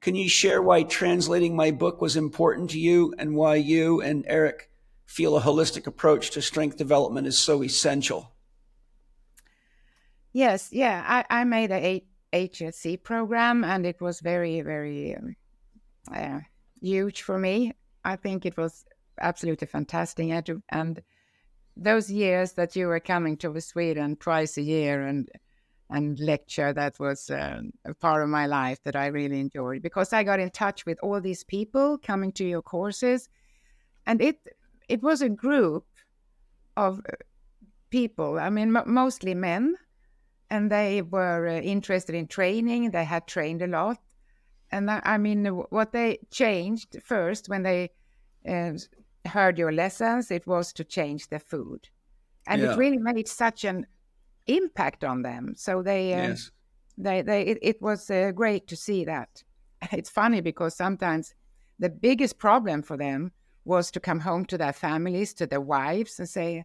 Can you share why translating my book was important to you and why you and Erik feel a holistic approach to strength development is so essential? Yes, yeah, I made a HSC program, and it was very, very uh, huge for me. I think it was absolutely fantastic. And those years that you were coming to Sweden twice a year and lecture, that was a part of my life that I really enjoyed, because I got in touch with all these people coming to your courses, and it was a group of people. I mean, mostly men, and they were interested in training. They had trained a lot, and I mean, what they changed first when they uh, heard your lessons, it was to change their food, and it Yeah. really made such an impact on them. So Yes. it was great to see that. It's funny because sometimes the biggest problem for them was to come home to their families, to their wives, and say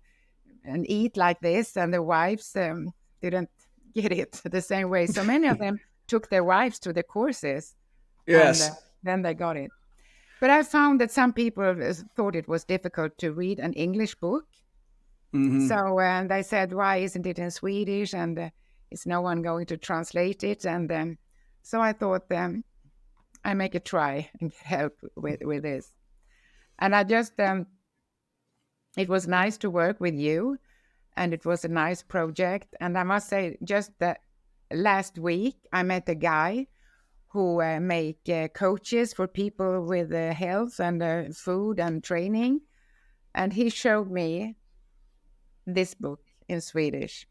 and eat like this, and the wives didn't get it the same way. So many of them took their wives to the courses, and Yes. then they got it. But I found that some people thought it was difficult to read an English book. Hmm. So they said, "Why isn't it in Swedish? And is no one going to translate it?" And so I thought, I make a try and get help with this. And I just, it was nice to work with you, and it was a nice project. And I must say, just last week, I met a guy who make coaches for people with health and food and training. And he showed me this book in Swedish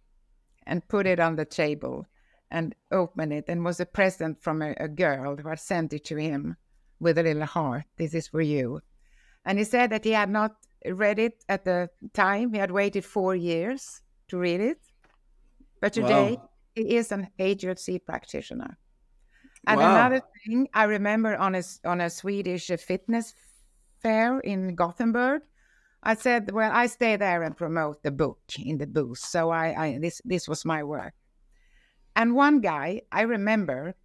and put it on the table and opened it, and was a present from a girl who had sent it to him with a little heart. "This is for you." And he said that he had not read it at the time. He had waited 4 years to read it. But today Wow. he is an HRC practitioner. And another Wow. thing I remember on a Swedish fitness fair in Gothenburg, I said, "Well, I stay there and promote the book in the booth." So this was my work. And one guy I remember,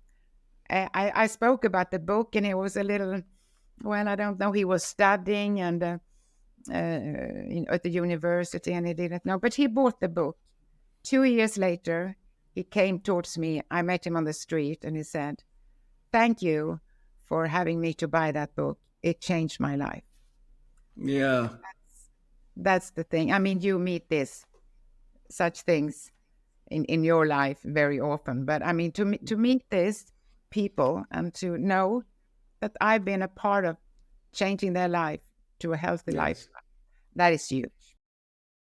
I spoke about the book, and he was a little, well, I don't know, he was studying and at the university, and he didn't know, but he bought the book. 2 years later, he came towards me. I met him on the street, and he said, "Thank you for having me to buy that book. It changed my life." Yeah. That's the thing. I mean, you meet such things in your life very often, but I mean, to meet these people and to know that I've been a part of changing their life to a healthy life, Yes. that is huge.